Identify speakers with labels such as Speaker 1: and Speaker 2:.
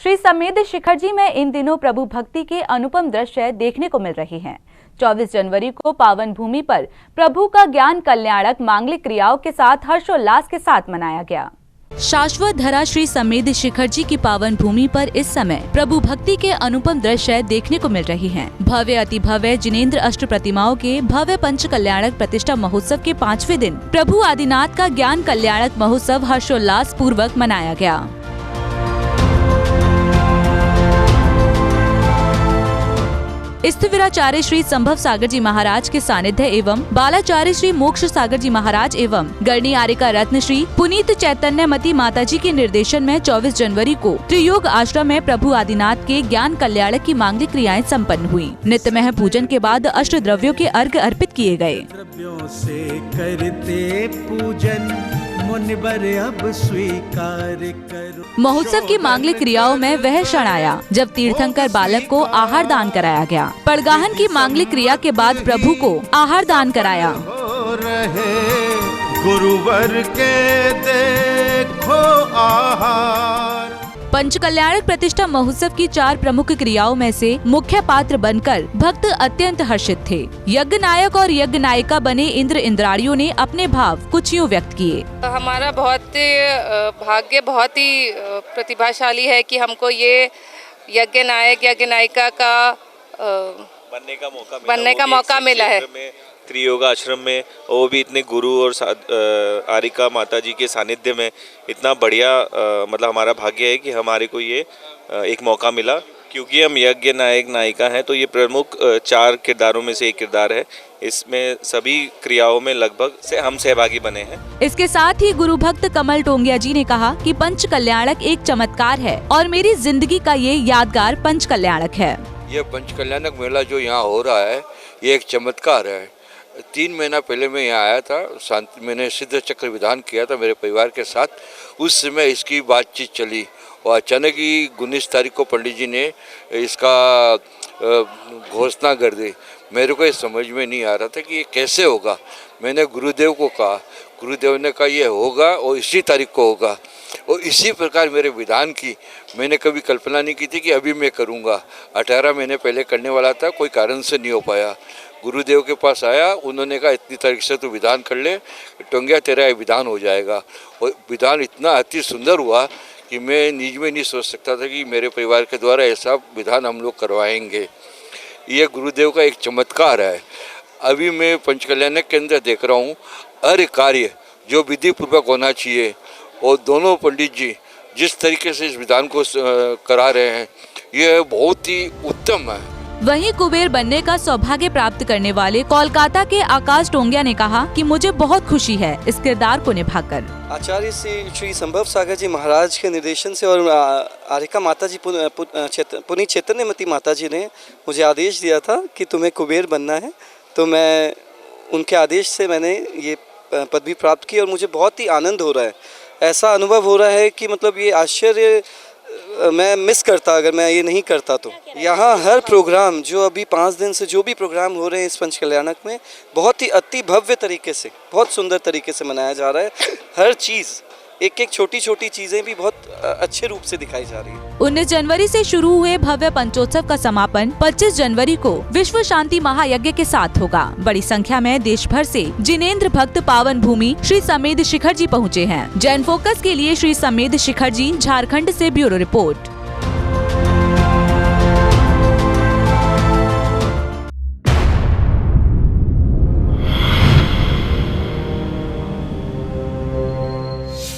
Speaker 1: श्री समेध शिखर जी में इन दिनों प्रभु भक्ति के अनुपम दृश्य देखने को मिल रहे हैं। 24 जनवरी को पावन भूमि पर प्रभु का ज्ञान कल्याणक मांगलिक क्रियाओं के साथ हर्षोल्लास के साथ मनाया गया। शाश्वत धरा श्री समेध शिखर जी की पावन भूमि पर इस समय प्रभु भक्ति के अनुपम दृश्य देखने को मिल रही हैं। भव्य अति भव्य जिनेंद्र अष्ट प्रतिमाओं के भव्य पंच कल्याणक प्रतिष्ठा महोत्सव के 5वें दिन प्रभु आदिनाथ का ज्ञान कल्याणक महोत्सव हर्षोल्लास पूर्वक मनाया गया। स्थिविराचार्य श्री संभव सागर जी महाराज के सानिध्य एवं बालाचार्य श्री मोक्ष सागर जी महाराज एवं गणनी आरिका रत्न श्री पुनीत चैतन्यमती माता जी के निर्देशन में 24 जनवरी को त्रियोग आश्रम में प्रभु आदिनाथ के ज्ञान कल्याणक की मांगलिक क्रियाएं संपन्न हुई। नित्यमय पूजन के बाद अष्ट द्रव्यों के अर्घ्य अर्पित किए गए। अब स्वीकार करो। महोत्सव की मांगलिक क्रियाओं में वह क्षण आया जब तीर्थंकर बालक को आहार दान कराया गया। पड़गाहन की मांगलिक क्रिया के बाद प्रभु को आहार दान कराया। गुरुवर के देखो आहार। पंच कल्याणक प्रतिष्ठा महोत्सव की 4 प्रमुख क्रियाओं में से मुख्य पात्र बनकर भक्त अत्यंत हर्षित थे। यज्ञ नायक और यज्ञ नायिका बने इंद्र इंद्राणियों ने अपने भाव कुछ यूँ व्यक्त किए।
Speaker 2: हमारा बहुत भाग्य बहुत ही प्रतिभाशाली है कि हमको ये यज्ञ नायक यज्ञ नायिका का बनने का मौका मिला है।
Speaker 3: त्रियोग आश्रम में वो भी इतने गुरु और आरिका माता जी के सानिध्य में इतना बढ़िया मतलब हमारा भाग्य है कि हमारे को ये एक मौका मिला, क्योंकि हम यज्ञ नायक नायिका हैं तो ये प्रमुख 4 किरदारों में से एक किरदार है। इसमें सभी क्रियाओं में लगभग से हम सहभागी बने हैं।
Speaker 1: इसके साथ ही गुरु भक्त कमल टोंगिया जी ने कहा कि पंच कल्याणक एक चमत्कार है और मेरी जिंदगी का ये यादगार पंच कल्याणक है।
Speaker 4: ये पंच कल्याणक मेला जो यहाँ हो रहा है ये एक चमत्कार है। 3 महीना पहले मैं यहाँ आया था, मैंने सिद्ध चक्र विधान किया था मेरे परिवार के साथ। उस समय इसकी बातचीत चली और अचानक ही 19 तारीख को पंडित जी ने इसका घोषणा कर दी। मेरे को ये समझ में नहीं आ रहा था कि ये कैसे होगा। मैंने गुरुदेव को कहा, गुरुदेव ने कहा ये होगा और इसी तारीख को होगा। और इसी प्रकार मेरे विधान की मैंने कभी कल्पना नहीं की थी कि अभी मैं करूँगा। 18 महीने पहले करने वाला था, कोई कारण से नहीं हो पाया। गुरुदेव के पास आया, उन्होंने कहा इतनी तारीख से तू विधान कर ले, टोंगिया तेरा ये विधान हो जाएगा। और विधान इतना अति सुंदर हुआ कि मैं निज में नहीं सोच सकता था कि मेरे परिवार के द्वारा ऐसा विधान हम लोग करवाएंगे। ये गुरुदेव का एक चमत्कार है। अभी मैं पंचकल्याणक के अंदर देख रहा हूँ हर कार्य जो विधि पूर्वक होना चाहिए और दोनों पंडित जी जिस तरीके से इस विधान को करा रहे हैं ये बहुत ही उत्तम है।
Speaker 1: वहीं कुबेर बनने का सौभाग्य प्राप्त करने वाले कोलकाता के आकाश टोंगिया ने कहा कि मुझे बहुत खुशी है इस किरदार को निभाकर।
Speaker 5: आचार्य श्री संभव सागर जी महाराज के निर्देशन से और आरिका माता जी पुनीत चैतन्यमती माता जी ने मुझे आदेश दिया था कि तुम्हें कुबेर बनना है, तो मैं उनके आदेश से मैंने ये पदवी प्राप्त की और मुझे बहुत ही आनंद हो रहा है। ऐसा अनुभव हो रहा है कि मतलब ये आश्चर्य मैं मिस करता अगर मैं ये नहीं करता तो। यहाँ हर प्रोग्राम जो अभी 5 दिन से जो भी प्रोग्राम हो रहे हैं इस पंच कल्याणक में बहुत ही अति भव्य तरीके से बहुत सुंदर तरीके से मनाया जा रहा है। हर चीज़ एक एक छोटी छोटी चीजें भी बहुत अच्छे रूप से दिखाई जा रही है।
Speaker 1: 19 जनवरी से शुरू हुए भव्य पंचोत्सव का समापन 25 जनवरी को विश्व शांति महायज्ञ के साथ होगा। बड़ी संख्या में देश भर से जिनेंद्र भक्त पावन भूमि श्री समेध शिखर जी पहुँचे हैं। जैन फोकस के लिए श्री समेध शिखर जी, झारखंड से ब्यूरो रिपोर्ट।